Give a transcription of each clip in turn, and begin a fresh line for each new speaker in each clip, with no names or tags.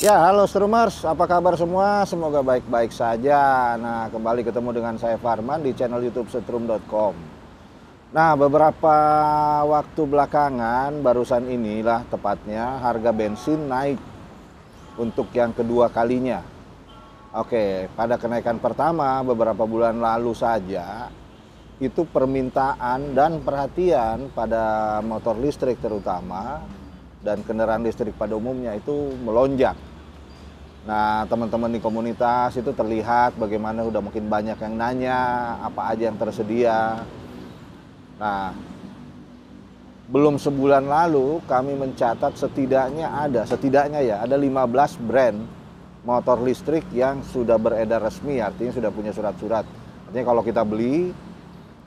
Ya, halo Strumers, apa kabar semua? Semoga baik-baik saja. Nah, kembali ketemu dengan saya Farman di channel YouTube setrum.com. Nah, beberapa waktu belakangan, barusan inilah tepatnya, harga bensin naik untuk yang kedua kalinya. Oke, pada kenaikan pertama beberapa bulan lalu saja, itu permintaan dan perhatian pada motor listrik terutama dan kendaraan listrik pada umumnya itu melonjak. Nah, teman-teman di komunitas itu terlihat bagaimana udah makin banyak yang nanya apa aja yang tersedia. Nah, belum sebulan lalu kami mencatat setidaknya ada 15 brand motor listrik yang sudah beredar resmi, artinya sudah punya surat-surat. Artinya kalau kita beli,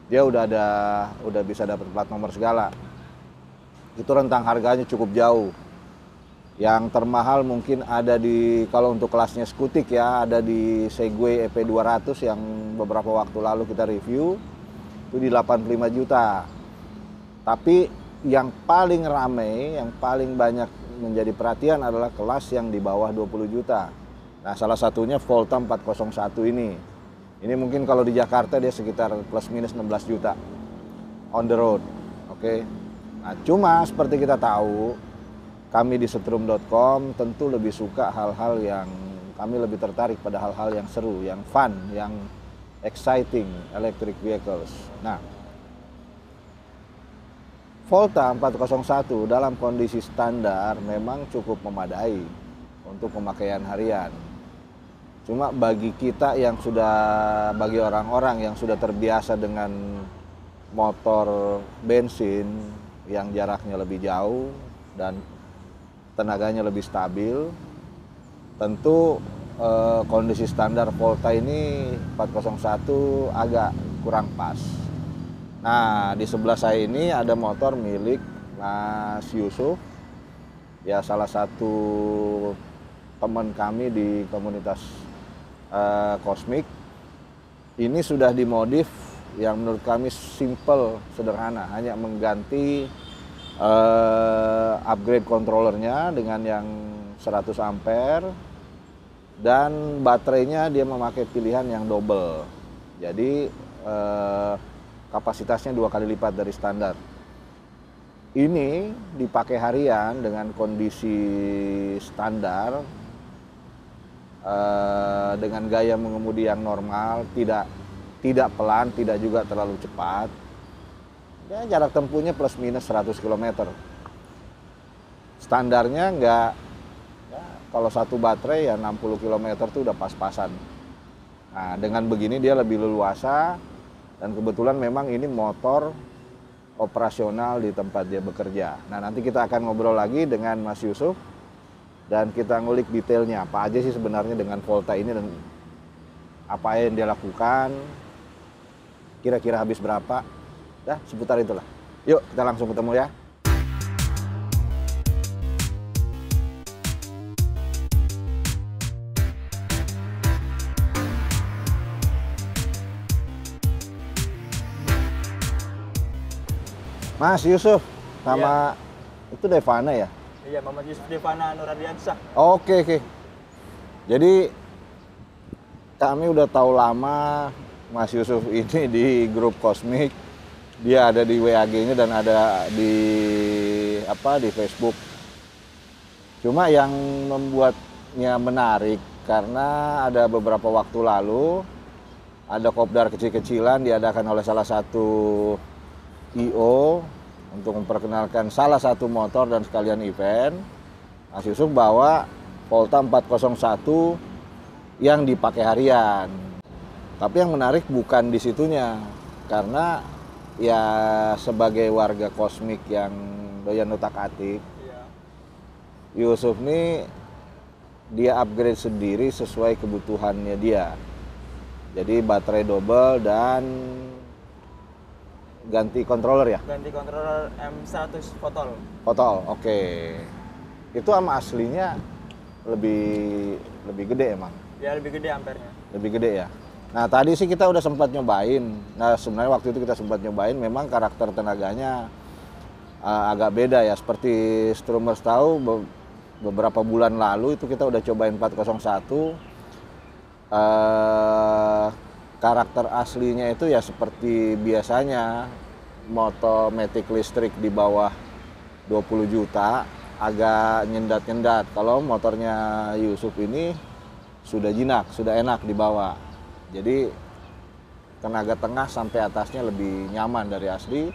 dia udah bisa dapat plat nomor segala. Itu rentang harganya cukup jauh. Yang termahal mungkin ada kalau untuk kelasnya skutik ya, ada di Segway EP200 yang beberapa waktu lalu kita review, itu di 85 juta. Tapi yang paling ramai, yang paling banyak menjadi perhatian adalah kelas yang di bawah 20 juta. Nah, salah satunya Volta 401 ini. Ini mungkin kalau di Jakarta dia sekitar plus minus 16 juta on the road. Oke. Nah, cuma seperti kita tahu, kami di setrum.com tentu lebih suka hal-hal yang kami lebih tertarik pada hal-hal yang seru, yang fun, yang exciting, electric vehicles. Nah, Volta 401 dalam kondisi standar memang cukup memadai untuk pemakaian harian. Cuma bagi bagi orang-orang yang sudah terbiasa dengan motor bensin yang jaraknya lebih jauh dan tenaganya lebih stabil, tentu kondisi standar Volta ini 401 agak kurang pas. Nah, di sebelah saya ini ada motor milik Mas Yusuf, ya salah satu teman kami di komunitas Kosmik. Ini sudah dimodif yang menurut kami simple, sederhana, hanya mengganti upgrade controllernya dengan yang 100 ampere dan baterainya dia memakai pilihan yang double, jadi kapasitasnya 2 kali lipat dari standar. Ini dipakai harian dengan kondisi standar, dengan gaya mengemudi yang normal, tidak pelan, tidak juga terlalu cepat. Ya, jarak tempuhnya plus minus 100 km. Standarnya enggak, ya, kalau satu baterai ya 60 km itu udah pas-pasan. Nah, dengan begini dia lebih leluasa dan kebetulan memang ini motor operasional di tempat dia bekerja. Nah, nanti kita akan ngobrol lagi dengan Mas Yusuf dan kita ngulik detailnya apa aja sih sebenarnya dengan Volta ini dan apa yang dia lakukan, kira-kira habis berapa. Dah, seputar itulah. Yuk, kita langsung ketemu ya. Mas Yusuf, sama itu Devana ya?
Iya, Muhammad Yusuf Devana Nuradiansyah.
Oke. Jadi kami udah tahu lama Mas Yusuf ini di grup Kosmik. Dia ada di WAG-nya dan ada di Facebook. Cuma yang membuatnya menarik karena ada beberapa waktu lalu ada kopdar kecil-kecilan diadakan oleh salah satu IO untuk memperkenalkan salah satu motor dan sekalian event. Mas Yusuf bawa Volta 401 yang dipakai harian. Tapi yang menarik bukan di situnya, karena ya sebagai warga Kosmik yang doyan utak-atik, Yusuf nih dia upgrade sendiri sesuai kebutuhannya dia. Jadi baterai double dan ganti controller ya?
Ganti controller M100 Fotol.
Fotol, oke. Itu sama aslinya lebih gede emang?
Ya, lebih gede ampernya.
Lebih gede ya? Nah, tadi sih kita udah sempat nyobain. Nah, sebenarnya waktu itu kita sempat nyobain, memang karakter tenaganya agak beda ya. Seperti Strumers tahu, beberapa bulan lalu itu kita udah cobain 401. Karakter aslinya itu ya seperti biasanya, motor matic listrik di bawah 20 juta, agak nyendat-nyendat. Kalau motornya Yusuf ini sudah jinak, sudah enak dibawa. Jadi tenaga tengah sampai atasnya lebih nyaman dari asli.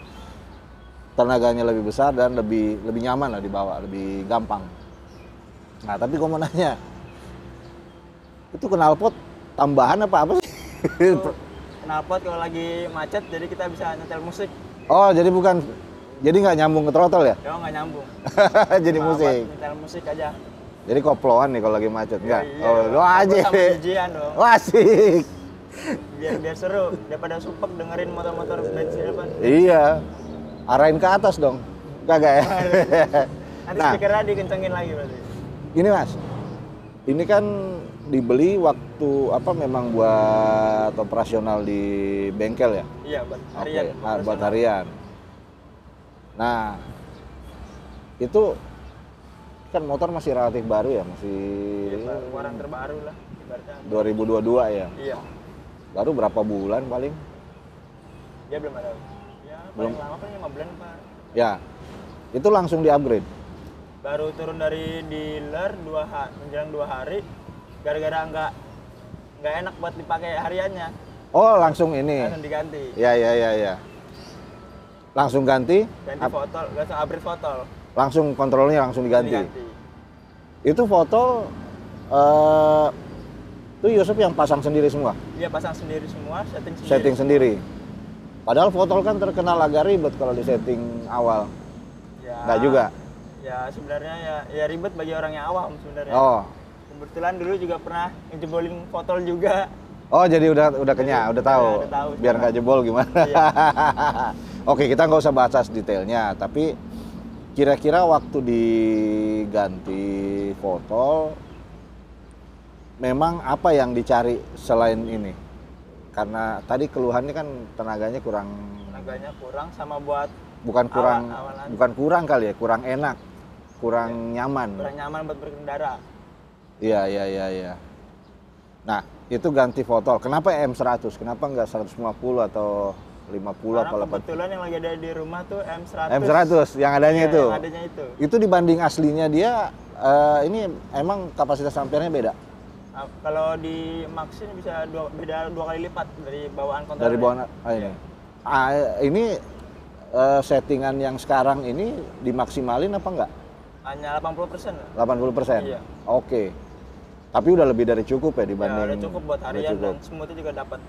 Tenaganya lebih besar dan lebih nyaman lah dibawa, lebih gampang. Nah, tapi gue mau nanya, itu knalpot tambahan apa sih?
Itu knalpot kalau lagi macet, jadi kita bisa nyetel musik.
Oh, jadi nggak nyambung ke throttle ya?
Ya nggak nyambung.
Jadi
Cuma
musik.
buat nyetel musik aja.
Jadi koploan nih kalau lagi macet, nggak?
Iya,
Oh, lo aja.
sama DJ-an dong.
Wah, asik.
Biar seru daripada supek dengerin motor-motor bensin depan.
Iya. Arahin ke atas dong. Kagak ya?
Nanti
Nah,
speakernya dikencengin lagi berarti.
ini Mas. Ini kan dibeli waktu apa memang buat operasional di bengkel ya?
Iya, buat harian.
Oke, buat harian. Nah, itu kan motor masih relatif baru ya, masih
Iya, keluaran terbaru lah ibaratnya.
2022 ya.
Iya.
Baru berapa bulan paling?
Dia belum ada. Ya,
Belum.
paling lama paling 5 bulan, Pak.
Ya. Itu langsung di-upgrade.
Baru turun dari dealer menjelang 2 hari gara-gara nggak enak buat dipakai hariannya.
Oh, langsung ini.
Langsung diganti.
Ya. Langsung ganti,
Ganti fotol, langsung upgrade fotol.
langsung kontrolnya langsung diganti. Itu foto itu Yusuf yang pasang sendiri semua?
Iya, pasang sendiri semua, setting sendiri.
Setting sendiri. Padahal fotol kan terkenal agak ribet kalau di setting awal.
Ya,
Nggak juga?
Ya sebenarnya ya ribet bagi orang yang awam sebenarnya.
Oh.
Kebetulan dulu juga pernah ngejebolin fotol juga.
Oh, jadi udah kenyang, udah tahu.
udah tahu
Biar nggak jebol gimana?
Iya.
Oke, kita nggak usah bahas detailnya, tapi kira-kira waktu diganti fotol, memang apa yang dicari selain ini? Karena tadi keluhannya kan tenaganya kurang,
Sama buat
bukan kurang kali ya, kurang enak, kurang
kurang
nyaman.
nyaman buat berkendara.
Iya. Nah, itu ganti fotol. Kenapa M100? Kenapa nggak 150 atau 50
Karena
atau 80?
kebetulan yang lagi ada di rumah tuh M100.
M100 yang adanya
Iya,
itu.
yang adanya itu.
Itu dibanding aslinya dia ini emang kapasitas ampernya beda.
Nah, kalau di Max ini bisa beda 2 kali lipat dari bawaan kontrol.
Dari bawah ini. Ini settingan yang sekarang ini dimaksimalin apa enggak?
Hanya 80% lah.
80%.
Iya.
Oke. Tapi udah lebih dari cukup ya dibanding.
Ya, udah cukup buat
udah
harian
cukup.
dan smoothnya juga dapat.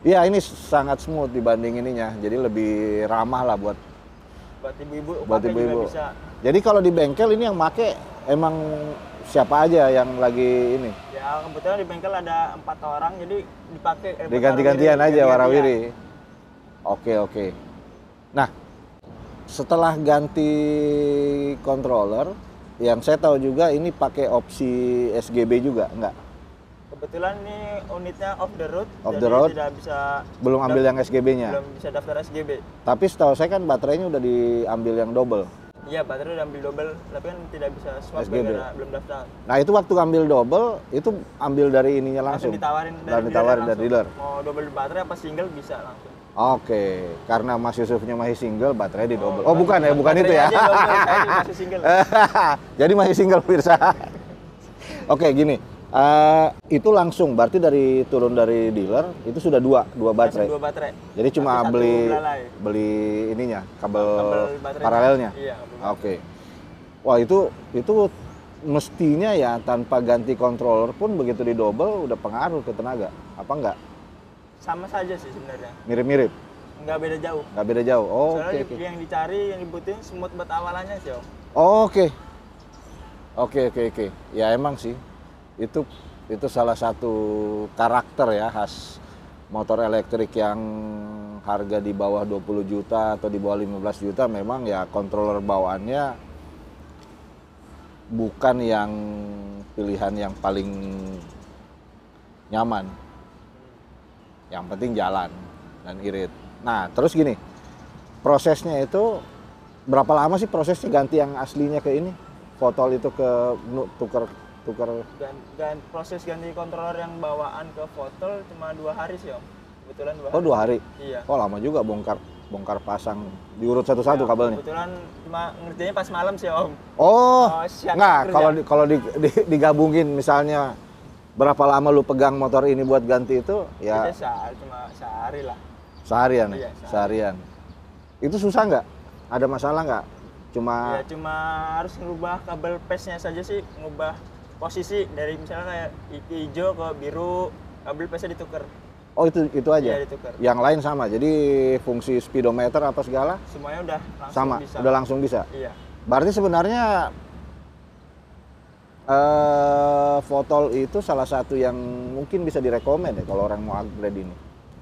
Iya, ini sangat smooth dibanding ininya. Jadi lebih ramah lah buat
Ibu-ibu
buat
pakai
ibu-ibu.
juga bisa.
Jadi kalau di bengkel ini yang make emang siapa aja yang lagi ini?
Ya kebetulan di bengkel ada 4 orang, jadi dipakai
Diganti-gantian aja
ganti-gantian.
warawiri. Oke. Nah, setelah ganti controller, yang saya tahu juga ini pakai opsi SGB juga, enggak?
Kebetulan ini unitnya off the road,
Off
jadi
the road?
tidak bisa
Belum ambil yang SGB-nya.
belum bisa daftar SGB.
Tapi setahu saya kan baterainya udah diambil yang double.
Iya, baterai udah ambil double, tapi kan tidak bisa swap
SGB.
karena belum daftar.
Nah, itu waktu ambil double, itu ambil dari ininya langsung.
Ditawarin
Ditawarin dari dealer.
Mau double baterai apa single bisa langsung.
Oke, karena Mas Yusufnya masih single, baterai di double. Oh, bukan ya, bukan itu ya.
Baterai aja double, saya masih single.
Jadi masih single pemirsa. Oke, gini. Itu langsung berarti turun dari dealer itu sudah dua baterai.
Langsung 2 baterai.
Jadi cuma
Satu
beli
belalai.
ininya, kabel
baterai.
paralelnya.
Iya,
Oke. Wah, itu mestinya ya tanpa ganti controller pun begitu di double udah pengaruh ke tenaga. Apa enggak?
sama saja sih sebenarnya.
Mirip-mirip.
Nggak beda jauh.
Nggak beda jauh. Oh,
Soalnya
oke.
yang dicari, yang dibutuhin smooth buat awalannya sih, Om.
Oh, oke. Oke. Ya emang sih. Itu salah satu karakter ya khas motor elektrik yang harga di bawah 20 juta atau di bawah 15 juta memang ya controller bawaannya bukan yang pilihan yang paling nyaman. Yang penting jalan dan irit. Nah, terus gini. Prosesnya itu berapa lama sih prosesnya ganti yang aslinya ke ini? Fotol itu ke tuker
Proses ganti controller yang bawaan ke Fotol cuma 2 hari sih om. Kebetulan 2 hari.
Oh 2 hari?
Iya.
Oh lama juga bongkar pasang, diurut satu-satu kabelnya?
Kebetulan cuma ngerjainnya pas malam sih om.
Oh,
siang
nggak,
kerja.
kalau digabungin misalnya berapa lama lu pegang motor ini buat ganti itu ya?
Cuma sehari lah.
Seharian ya?
Iya,
Seharian. Itu susah nggak? Ada masalah nggak?
Ya cuma harus ngubah kabel PES-nya saja sih, ngubah posisi dari misalnya kayak hijau ke biru, kabel PES-nya ditukar.
Oh itu aja?
Iya ditukar.
Yang lain sama, jadi fungsi speedometer apa segala?
Semuanya udah langsung
sama,
bisa.
udah langsung bisa?
Iya.
Berarti sebenarnya Fotol itu salah satu yang mungkin bisa direkomend ya kalau orang mau upgrade ini?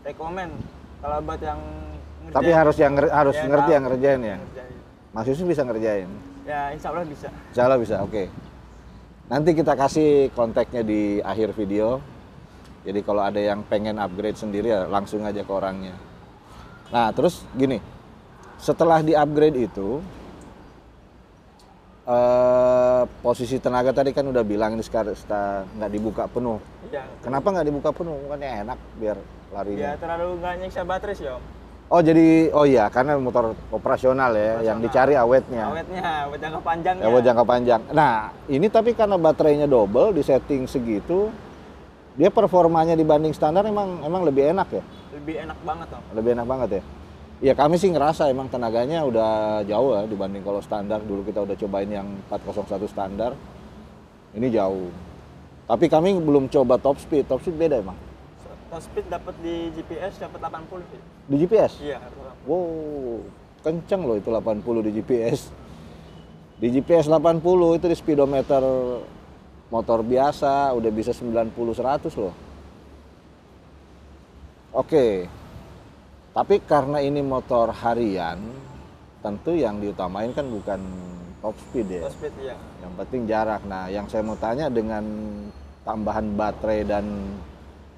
Rekomen, kalau buat yang ngerjain.
Tapi harus ngerti yang ngerjain ya?
Ngerjain.
Mas Yusuf bisa ngerjain?
Ya insya Allah bisa.
Insya Allah bisa, oke. Nanti kita kasih kontaknya di akhir video. Jadi kalau ada yang pengen upgrade sendiri ya langsung aja ke orangnya. Nah terus gini, setelah di upgrade itu, posisi tenaga tadi kan udah bilang ini sekarang nggak dibuka penuh.
Iya.
Kenapa nggak dibuka penuh? Bukannya enak biar larinya.
Ya terlalu nggak nyiksa baterai sih om.
Oh jadi, oh iya karena motor operasional ya, yang dicari awetnya.
Awetnya, buat jangka panjangnya.
Ya buat jangka panjang. Nah ini tapi karena baterainya double di setting segitu, dia performanya dibanding standar emang lebih enak ya?
Lebih enak banget om.
Lebih enak banget ya? Ya kami sih ngerasa emang tenaganya udah jauh ya dibanding kalau standar. Dulu kita udah cobain yang 401 standar, ini jauh. Tapi kami belum coba top speed beda emang?
Top speed dapat di GPS dapat 80 sih.
Di GPS?
Iya.
Wow, kenceng loh itu 80 di GPS. Di GPS 80 itu di speedometer motor biasa udah bisa 90-100 loh. Oke. Tapi karena ini motor harian, tentu yang diutamain kan bukan top speed ya.
Top speed iya.
Yang penting jarak. Nah, yang saya mau tanya dengan tambahan baterai dan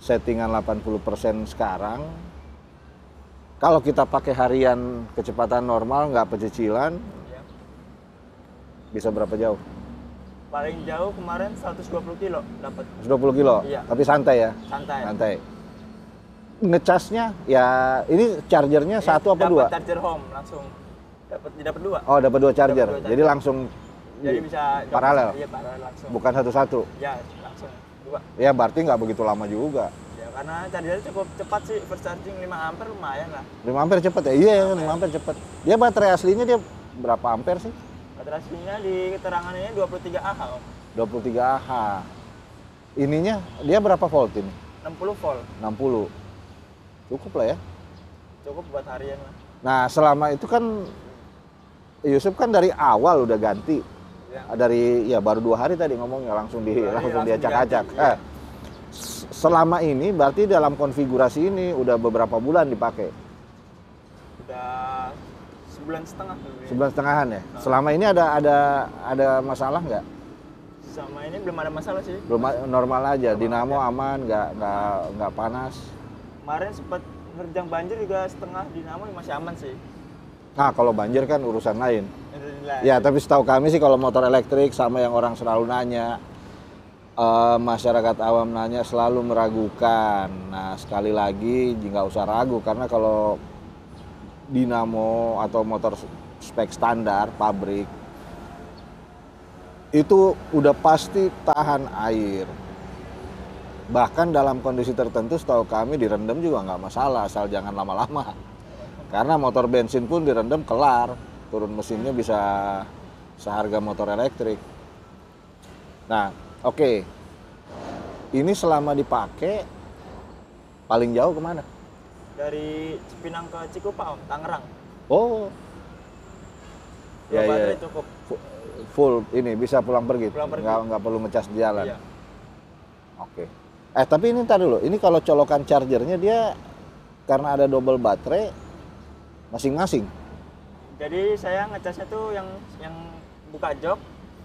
settingan 80% sekarang, kalau kita pakai harian kecepatan normal nggak pecicilan,
Iya.
bisa berapa jauh?
Paling jauh kemarin 120 kilo dapat.
120 kilo?
Iya.
Tapi santai ya?
Santai.
Santai. Ngecasnya ya ini chargernya satu apa dua?
Dapat charger home langsung. Dapat 2.
Oh dapat 2 charger.
Dapat 2
Jadi langsung
Jadi bisa
paralel?
Iya paralel langsung.
Bukan satu-satu?
Ya langsung 2.
Ya berarti nggak begitu lama juga.
Ya karena chargernya cukup cepat sih, first charging 5 ampere lumayan lah.
5 ampere cepet ya? Iya 5 ampere cepet. Dia baterai aslinya dia berapa ampere sih?
Baterai aslinya di keterangan ini 23 Ah.
23 Ah. Ininya dia berapa volt ini?
60 volt.
60. Cukup lah ya.
Cukup buat harian lah.
Nah selama itu kan Yusuf kan dari awal udah ganti.
Ya.
Dari ya baru 2 hari tadi ngomongnya langsung
Langsung
diacak-acak.
diganti, iya.
Selama ini berarti dalam konfigurasi ini udah beberapa bulan dipakai?
Udah sebulan setengah dulu ya.
Sebulan setengahan ya? Selama ini ada masalah nggak?
Sama ini belum ada masalah sih.
Belum, normal aja,
Normal
dinamo
aja.
aman, nggak panas.
Kemarin sempat nerjang banjir juga setengah dinamo masih aman sih.
Nah kalau banjir kan urusan lain.
Alhamdulillah.
Ya tapi setahu kami sih kalau motor elektrik sama yang orang selalu nanya, masyarakat awam nanya selalu meragukan. Nah sekali lagi nggak usah ragu karena kalau dinamo atau motor spek standar pabrik itu udah pasti tahan air. Bahkan dalam kondisi tertentu setahu kami direndam juga nggak masalah asal jangan lama-lama. Karena motor bensin pun direndam kelar, turun mesinnya bisa seharga motor elektrik. Nah, oke. Ini selama dipakai paling jauh kemana?
Dari Cipinang ke Cikupa, Om, Tangerang.
Oh.
Dua baterai cukup.
Full ini bisa pulang pergi.
Pulang pergi.
Nggak perlu ngecas di jalan.
Iya.
Oke. Tapi ini ntar dulu. Ini kalau colokan chargernya dia karena ada double baterai masing-masing.
Jadi saya ngecasnya tuh yang buka jok,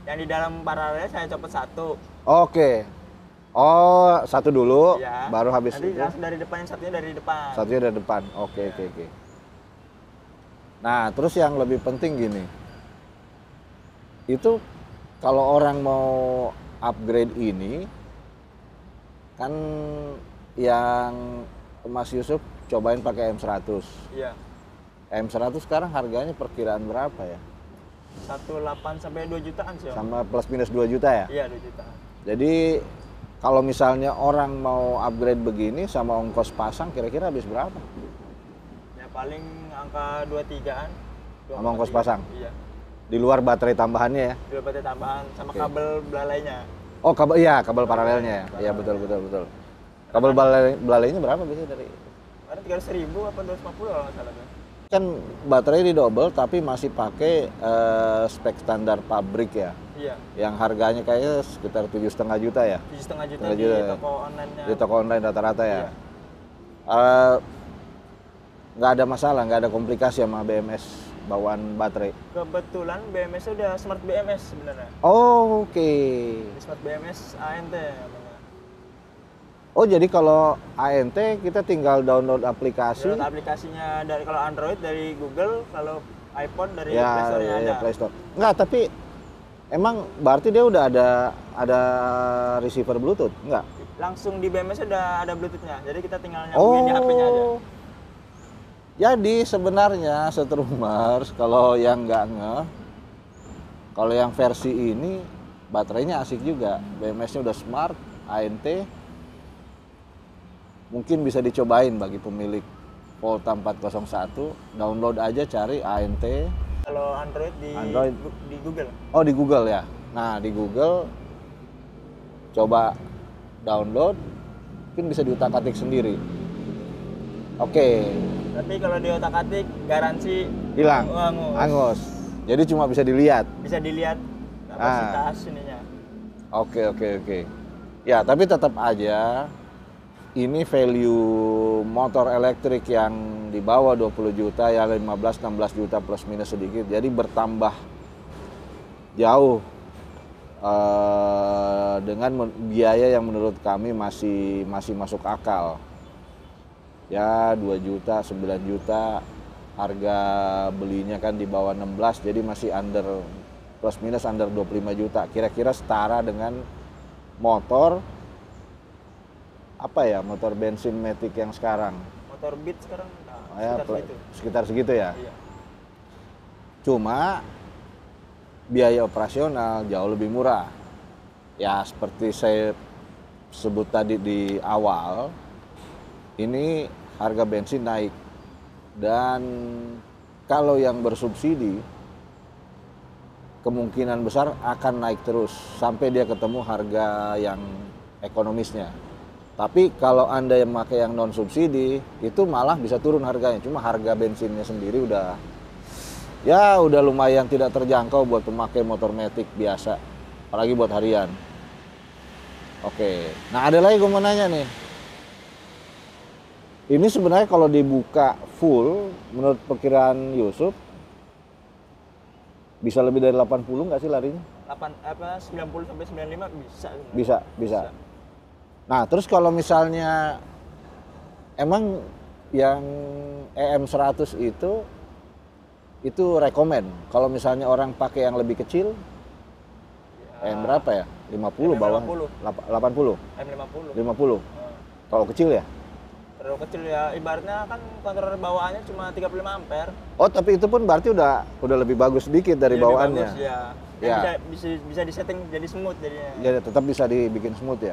yang di dalam paralel saya copot satu.
Oke. Oh, satu dulu,
Ya.
baru habis
Nanti
itu.
langsung dari depan, yang satunya dari depan.
Satunya dari depan. Oke. Nah, terus yang lebih penting gini. Itu kalau orang mau upgrade ini kan yang Mas Yusuf cobain pakai M100.
Iya.
M100 sekarang harganya perkiraan berapa ya?
1,8 sampai 2 jutaan sih, Om.
Sama plus minus 2 juta ya?
Iya, 2 juta.
Jadi kalau misalnya orang mau upgrade begini sama ongkos pasang kira-kira habis berapa?
Ya paling angka 23-an.
Sama ongkos pasang?
Iya.
Di luar baterai tambahannya ya?
Dua baterai tambahan sama
Oke.
kabel belalainya.
Oh, kabel paralelnya ya? Iya betul. Kabel belalainya berapa biasanya dari?
Ada 300.000 apa 250 kalau nggak salah tuh.
Kan baterai di double tapi masih pakai spek standar pabrik ya?
Iya.
Yang harganya kayaknya sekitar 7,5 juta ya?
7,5 juta
7,5
di
juta ya?
toko online-nya.
Di toko online rata-rata ya?
Iya.
Nggak ada masalah, nggak ada komplikasi sama BMS bawaan baterai?
Kebetulan BMS udah smart BMS sebenarnya.
Oh, oke.
Smart BMS ANT namanya.
Oh, jadi kalau ANT kita tinggal download aplikasi.
Download aplikasinya dari kalau Android dari Google, kalau iPhone dari
Ya,
Play Store-nya ada.
Play Store. Enggak, tapi emang berarti dia udah ada receiver Bluetooth? Enggak?
Langsung di BMS udah ada Bluetooth-nya. Jadi kita tinggal nyambungin di HP-nya aja.
Jadi sebenarnya Setrumers kalau yang nggak ngeh, kalau yang versi ini baterainya asik juga. BMS-nya udah smart, ANT. Mungkin bisa dicobain bagi pemilik Volta 401. Download aja, cari ANT.
Kalau Android di Google.
Oh, di Google ya. Nah, di Google coba download, mungkin bisa diutak-atik sendiri. Oke.
Tapi kalau di otak-atik garansi
Hilang. Angus. Jadi cuma bisa dilihat.
Bisa dilihat kapasitas ininya.
Oke. Ya, tapi tetap aja ini value motor elektrik yang di bawah 20 juta ya 15-16 juta plus minus sedikit. Jadi bertambah jauh dengan biaya yang menurut kami masih masuk akal. Ya 2 juta, 9 juta harga belinya kan di bawah 16, jadi masih under plus minus under 25 juta. Kira-kira setara dengan motor apa ya, motor bensin Matic yang sekarang.
Motor Beat sekarang
Ya, sekitar segitu ya.
Iya.
Cuma biaya operasional jauh lebih murah. Ya seperti saya sebut tadi di awal, ini harga bensin naik. Dan kalau yang bersubsidi kemungkinan besar akan naik terus sampai dia ketemu harga yang ekonomisnya. Tapi kalau Anda yang pakai yang non subsidi itu malah bisa turun harganya. Cuma harga bensinnya sendiri udah lumayan tidak terjangkau buat pemakai motor Matic biasa, apalagi buat harian. Oke. Nah, ada lagi gue mau nanya nih. Ini sebenarnya kalau dibuka full menurut perkiraan Yusuf bisa lebih dari 80 nggak sih larinya?
90 sampai 95 bisa.
Bisa. Nah, terus kalau misalnya emang yang EM100 itu rekomen. Kalau misalnya orang pakai yang lebih kecil,
Ya,
EM berapa ya? 50 bawah. 80.
50.
50. Kalau kecil ya?
Terlalu kecil ya, ibaratnya kan kontroler bawaannya cuma 35 ampere.
Oh, tapi itu pun berarti udah lebih bagus sedikit dari
Jadi
bawaannya.
bagus, ya.
Ya.
Bisa disetting jadi smooth jadinya.
Jadi tetap bisa dibikin smooth ya.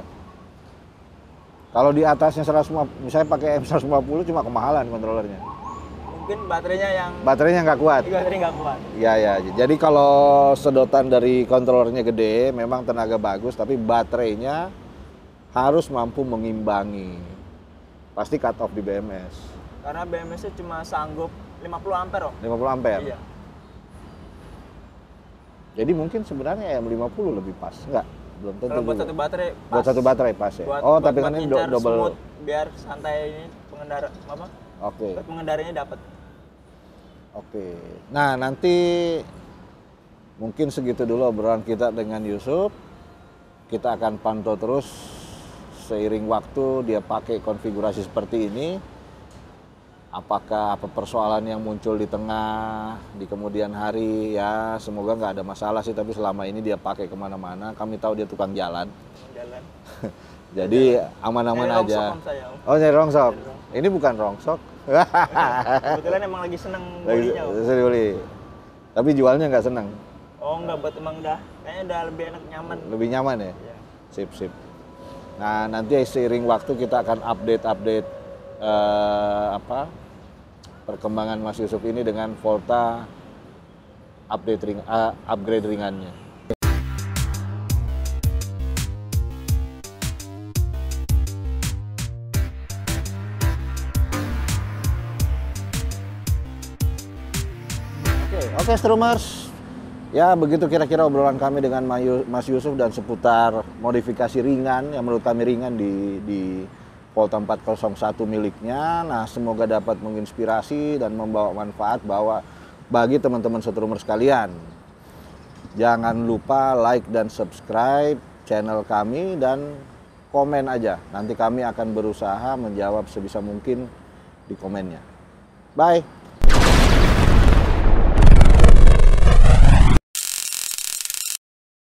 Kalau di atasnya 150, misalnya pakai M150 cuma kemahalan kontrolernya.
Mungkin baterainya
Baterainya nggak kuat.
baterai nggak kuat.
Ya. Jadi kalau sedotan dari kontrolernya gede, memang tenaga bagus, tapi baterainya harus mampu mengimbangi. Pasti cut off di BMS.
Karena BMS-nya cuma sanggup 50 ampere, Om.
50 ampere.
Iya.
Jadi mungkin sebenarnya M50 lebih pas, enggak? Belum tentu.
Kalau buat
juga.
satu baterai pas.
Buat satu baterai pas ya.
Buat
Tapi kan ini
ngincar
double.
smooth, biar santai ini pengendara apa?
Oke.
Pengendaranya dapat.
Oke. Nah, nanti mungkin segitu dulu obrolan kita dengan Yusuf. Kita akan pantau terus seiring waktu dia pakai konfigurasi seperti ini. apakah apa persoalan yang muncul di tengah, di kemudian hari, ya semoga nggak ada masalah sih. Tapi selama ini dia pakai kemana-mana, kami tahu dia tukang jalan.
Jalan.
Jadi aman-aman
Nyari
aja.
rongsok om saya, Om.
Oh, nyari rongsok.
Nyari rongsok.
Ini bukan rongsok.
Kebetulan emang lagi seneng bolinya om.
Bisa dibeli. Tapi jualnya nggak seneng.
Oh enggak, buat emang kayaknya udah lebih enak, nyaman.
Lebih nyaman ya?
Iya.
Sip, sip. Nah, nanti seiring waktu kita akan update perkembangan Mas Yusuf ini dengan Volta upgrade ringannya. Oke, Strumers. Ya, begitu kira-kira obrolan kami dengan Mas Yusuf dan seputar modifikasi ringan yang menurut kami ringan di Volta 401 miliknya. Nah, semoga dapat menginspirasi dan membawa manfaat bagi teman-teman Strumers sekalian. Jangan lupa like dan subscribe channel kami dan komen aja. Nanti kami akan berusaha menjawab sebisa mungkin di komennya. Bye.